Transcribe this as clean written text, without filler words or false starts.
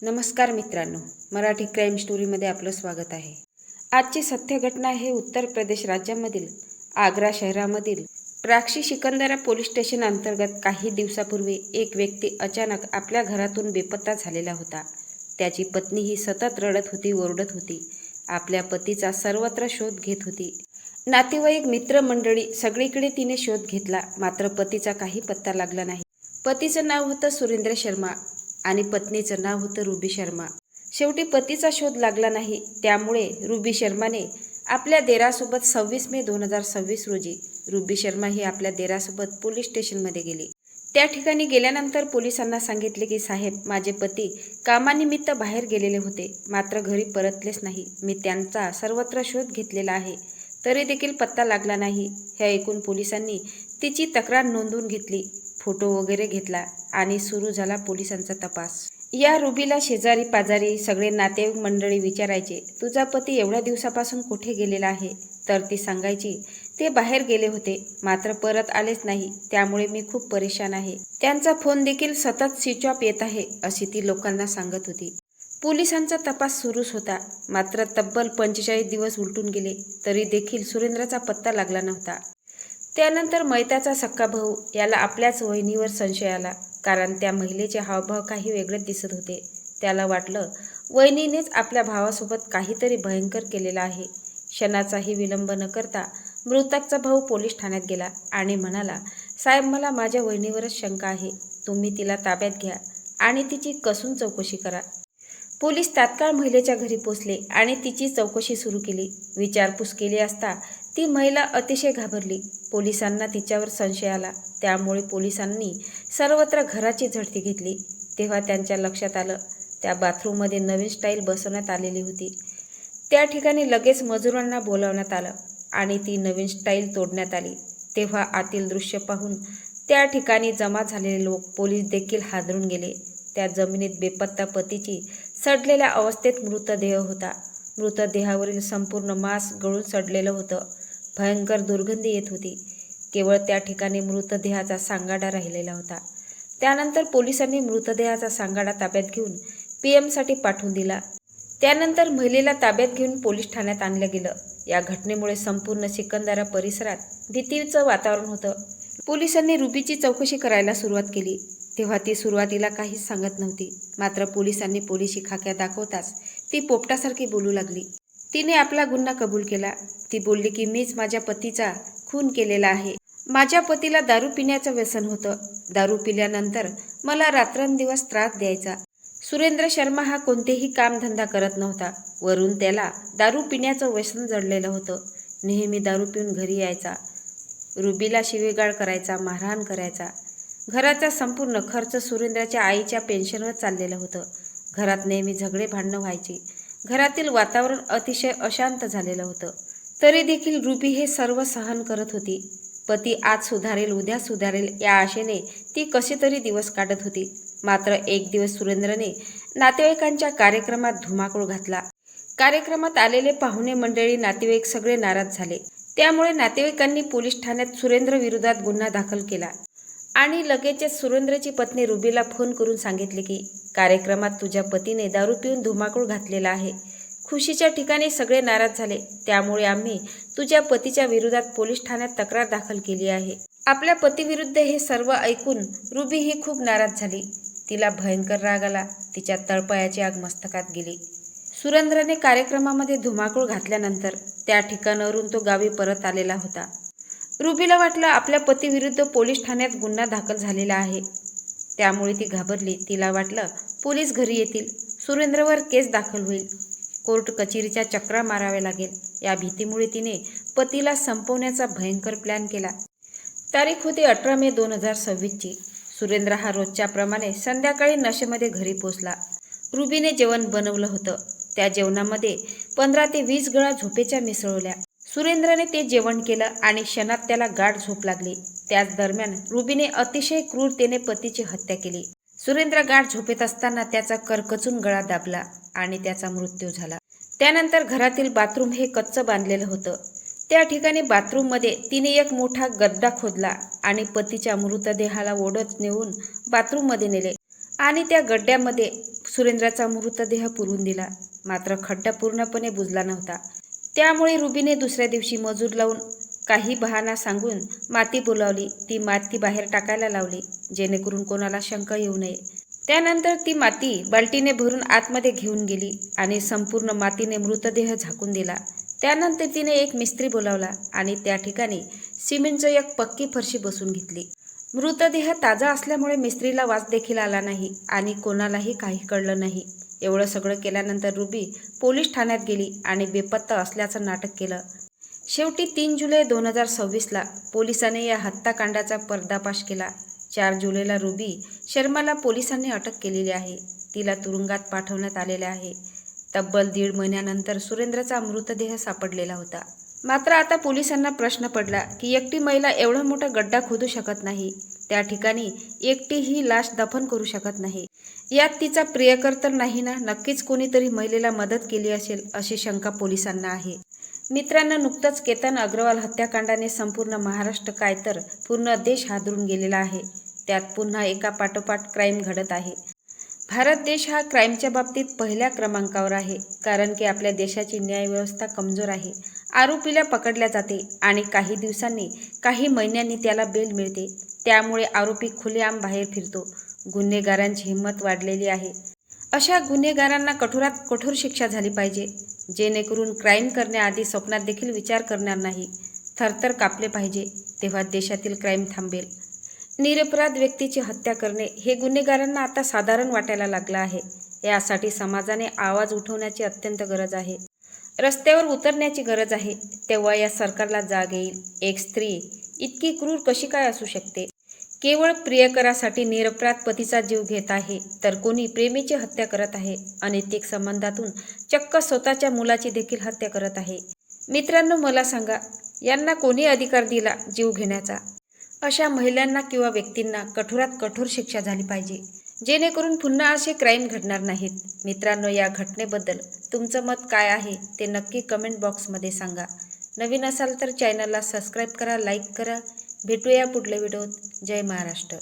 नमस्कार मित्रांनो, मराठी क्राईम स्टोरीमध्ये आपलं स्वागत आहे। आजची सत्य घटना आहे उत्तर प्रदेश राज्यामधील आग्रा शहरामधील प्राक्षी सिकंदरा पोलीस स्टेशन अंतर्गत काही दिवसापूर्वी एक व्यक्ती अचानक आपल्या घरातून बेपत्ता झालेला होता। त्याची पत्नी ही सतत रडत होती, ओरडत होती, आपल्या पतीचा सर्वत्र शोध घेत होती। नातेवाईक, मित्रमंडळी सगळीकडे तिने शोध घेतला, मात्र पतीचा काही पत्ता लागला नाही। पतीचं नाव होतं सुरेंद्र शर्मा आणि पत्नीचं नाव होतं रुबी शर्मा। शेवटी पतीचा शोध लागला नाही, त्यामुळे रुबी शर्माने आपल्या देरासोबत 26 मे 2026 रोजी रुबी शर्मा ही आपल्या देरासोबत पोलीस स्टेशनमध्ये गेली। त्या ठिकाणी गेल्यानंतर पोलिसांना सांगितले की साहेब, माझे पती कामानिमित्त बाहेर गेलेले होते, मात्र घरी परतलेच नाही। मी त्यांचा सर्वत्र शोध घेतलेला आहे, तरी देखील पत्ता लागला नाही। हे ऐकून पोलिसांनी तिची तक्रार नोंदवून घेतली, फोटो वगैरे घेतला आणि सुरू झाला पोलिसांचा तपास। या रुबीला शेजारी पाजारी सगळे नातेवाईक मंडळी विचारायचे, तुझा पती एवढ्या दिवसापासून कुठे गेलेला आहे? तर ती सांगायची, ते बाहेर गेले होते, मात्र परत आलेच नाही, त्यामुळे मी खूप परेशान आहे। त्यांचा फोन देखील सतत स्विच ऑफ येत आहे, अशी ती लोकांना सांगत होती। पोलिसांचा तपास सुरूच होता, मात्र तब्बल 45 दिवस उलटून गेले, तरी देखील सुरेंद्रचा पत्ता लागला नव्हता। त्यानंतर मैताचा सक्का भाऊ याला आपल्याच वहिनीवर संशय आला, कारण त्या महिलेचे हावभाव काही वेगळेच दिसत होते। त्याला वाटलं, वहिनीनेच आपल्या भावासोबत काहीतरी भयंकर केलेलं आहे। क्षणाचाही विलंब न करता मृतकचा भाऊ पोलीस ठाण्यात गेला आणि म्हणाला, साहेब, मला माझ्या वहिनीवरच शंका आहे, तुम्ही तिला ताब्यात घ्या आणि तिची कसून चौकशी करा। पोलीस तात्काळ महिलेच्या घरी पोहोचले आणि तिची चौकशी सुरू केली। विचारपूस केली असता ती महिला अतिशय घाबरली। पोलिसांना तिच्यावर संशय आला, त्यामुळे पोलिसांनी सर्वत्र घराची झडती घेतली। तेव्हा त्यांच्या लक्षात आलं, त्या बाथरूममध्ये नवीन स्टाईल बसवण्यात आलेली होती। त्या ठिकाणी लगेच मजुरांना बोलावण्यात आलं आणि ती नवीन स्टाईल तोडण्यात आली। तेव्हा आतील दृश्य पाहून त्या ठिकाणी जमा झालेले लोक, पोलीस देखील हादरून गेले। त्या जमिनीत बेपत्ता पतीची सडलेल्या अवस्थेत मृतदेह होता। मृतदेहावरील संपूर्ण मांस गळून सडलेलं होतं। भयंकर दुर्गंधी येत होती। केवळ त्या ठिकाणी मृतदेहाचा सांगाडा राहिलेला होता। त्यानंतर पोलिसांनी मृतदेहाचा सांगाडा ताब्यात घेऊन पीएमसाठी पाठवून दिला। त्यानंतर महिलेला ताब्यात घेऊन पोलीस ठाण्यात आणलं गेलं। या घटनेमुळे संपूर्ण सिकंदरा परिसरात भीतीचं वातावरण होतं। पोलिसांनी रुबीची चौकशी करायला सुरुवात केली, तेव्हा ती सुरुवातीला काहीच सांगत नव्हती, मात्र पोलिसांनी पोलिसी खाक्या दाखवताच ती पोपटासारखी बोलू लागली। तिने आपला गुन्हा कबूल केला। ती बोलली की मीच माझ्या पतीचा खून केलेला आहे। माझ्या पतीला दारू पिण्याचं व्यसन होतं। दारू पिल्यानंतर मला रात्रंदिवस त्रास द्यायचा। सुरेंद्र शर्मा हा कोणतेही कामधंदा करत नव्हता, वरून त्याला दारू पिण्याचं व्यसन जडलेलं होतं। नेहमी दारू पिऊन घरी यायचा, रुबीला शिवीगाळ करायचा, मारहाण करायचा। घराचा संपूर्ण खर्च सुरेंद्रच्या आईच्या पेन्शनवर चाललेलं होतं। घरात नेहमी झगडे भांडणं व्हायची। घरातील वातावरण अतिशय अशांत झालेलं होतं। तरी देखील रुबी हे सर्व सहन करत होती। पती आज सुधारेल, उद्या सुधारेल या आशेने ती कसे तरी दिवस काढत होती। मात्र एक दिवस सुरेंद्रने नातेवाईकांच्या कार्यक्रमात धुमाकूळ घातला। कार्यक्रमात आलेले पाहुणे मंडळी, नातेवाईक सगळे नाराज झाले। त्यामुळे नातेवाईकांनी पोलीस ठाण्यात सुरेंद्र विरोधात गुन्हा दाखल केला आणि लगेचच सुरेंद्रची पत्नी रुबीला फोन करून सांगितले की कार्यक्रमात तुझ्या पतीने दारू पिऊन धुमाकूळ घातलेला आहे। खुशीच्या ठिकाणी सगळे नाराज झाले, त्यामुळे आम्ही तुझ्या पतीच्या विरोधात पोलीस ठाण्यात तक्रार दाखल केली आहे। आपल्या पतीविरुद्ध हे सर्व ऐकून रुबी ही खूप नाराज झाली। तिला भयंकर राग आला। तिच्या तळपायाची आग मस्तकात गेली। सुरेंद्रने कार्यक्रमामध्ये धुमाकूळ घातल्यानंतर त्या ठिकाणावरून तो गावी परत आलेला होता। रुबीला वाटलं आपल्या पतीविरुद्ध पोलीस ठाण्यात गुन्हा दाखल झालेला आहे, त्यामुळे ती घाबरली। तिला वाटलं पोलीस घरी येतील, सुरेंद्रवर केस दाखल होईल, कोर्ट कचेरीच्या चक्रा माराव्या लागेल। या भीतीमुळे तिने पतीला संपवण्याचा भयंकर प्लॅन केला। तारीख होती 18 मे 2026ची। सुरेंद्र हा रोजच्याप्रमाणे संध्याकाळी नशेमध्ये घरी पोहोचला। रुबीने जेवण बनवलं होतं। त्या जेवणामध्ये 15 ते 20 गळा झोपेच्या मिसळल्या। सुरेंद्रने ते जेवण केलं आणि क्षणात त्याला गाढ झोप लागली। त्याच दरम्यान रुबीने अतिशय क्रूरतेने पतीची हत्या केली। सुरेंद्र गाढ झोपेत असताना त्याचा करकचून गळा दाबला आणि त्याचा मृत्यू झाला। त्यानंतर घरातील बाथरूम हे कच्चं बांधलेलं होतं। त्या ठिकाणी बाथरूममध्ये तिने एक मोठा गड्डा खोदला आणि पतीच्या मृतदेहाला ओढत नेऊन बाथरूममध्ये नेले आणि त्या गड्ड्यामध्ये सुरेंद्राचा मृतदेह पुरून दिला. मात्र खड्डा पूर्णपणे बुजला नव्हता. त्यामुळे रुबीने दुसऱ्या दिवशी मजूर लावून काही बहाणा सांगून माती बोलावली. ती माती बाहेर टाकायला लावली, जेणेकरून कोणाला शंका येऊ नये. त्यानंतर ती माती बाल्टीने भरून आतमध्ये घेऊन गेली आणि संपूर्ण मातीने मृतदेह झाकून दिला. त्यानंतर तिने एक मिस्त्री बोलावला आणि त्या ठिकाणी सिमेंटचं एक पक्की फरशी बसून घेतली. मृतदेह ताजा असल्यामुळे मिस्त्रीला वास देखील आला नाही आणि कोणालाही काही कळलं नाही. एवढं सगळं केल्यानंतर रुबी पोलीस ठाण्यात गेली आणि बेपत्ता असल्याचं नाटक केलं. शेवटी 3 जुलै 2026ला पोलिसांनी या हत्याकांडाचा पर्दाफाश केला. 4 जुलैला रुबी शर्माला पोलिसांनी अटक केलेली आहे. तिला तुरुंगात पाठवण्यात आलेले आहे. तब्बल 1.5 महिन्यानंतर सुरेंद्रचा मृतदेह सापडलेला होता. मात्र आता पोलिसांना प्रश्न पडला की एकटी महिला एवढा मोठा गड्डा खोदू शकत नाही. त्या ठिकाणी एकटी ही लाश दफन करू शकत नाही. यात तिचा प्रियकर तर नाही ना? नक्कीच कोणीतरी महिलेला मदत केली असेल अशी शंका पोलिसांना आहे. मित्रांनो, नुकतंच केतन अग्रवाल हत्याकांडाने संपूर्ण महाराष्ट्र काय तर पूर्ण देश हादरून गेलेला आहे. त्यात पुन्हा एका पाठोपाठ क्राईम घडत आहे. भारत देश हा क्राईमच्या बाबतीत पहिल्या क्रमांकावर आहे, कारण की आपल्या देशाची न्यायव्यवस्था कमजोर आहे. आरोपीला पकडल्या जाते आणि काही दिवसांनी, काही महिन्यांनी त्याला बेल मिळते. त्यामुळे आरोपी खुलेआम बाहेर फिरतो. गुन्हेगारांची हिंमत वाढलेली आहे. अशा गुन्हेगारांना कठोरात कठोर शिक्षा झाली पाहिजे, जेणेकरून क्राईम करण्याआधी स्वप्नात देखील विचार करणार नाही. थरथर कापले पाहिजे, तेव्हा देशातील क्राईम थांबेल. निरपराध व्यक्तीची हत्या करणे हे गुन्हेगारांना आता साधारण वाटायला लागलं आहे. यासाठी समाजाने आवाज उठवण्याची अत्यंत गरज आहे. रस्त्यावर उतरण्याची गरज आहे. तेव्हा या सरकारला जाग येईल. एक स्त्री इतकी क्रूर कशी काय असू शकते? केवळ प्रियकरासाठी निरपराध पतीचा जीव घेत आहे, तर कोणी प्रेमीची हत्या करत आहे. अनैतिक संबंधातून चक्क स्वतःच्या मुलाची देखील हत्या करत आहे. मित्रांनो, मला सांगा, यांना कोणी अधिकार दिला जीव घेण्याचा? अशा महिलांना किंवा व्यक्तींना कठोरात कठोर शिक्षा झाली पाहिजे, जेणेकरून पुन्हा असे क्राईम घडणार नाहीत. मित्रांनो, या घटनेबद्दल तुमचं मत काय आहे ते नक्की कमेंट बॉक्समध्ये सांगा. नवीन असाल तर चॅनलला सबस्क्राईब करा, लाईक करा. भेटूया पुढल्या व्हिडिओत. जय महाराष्ट्र.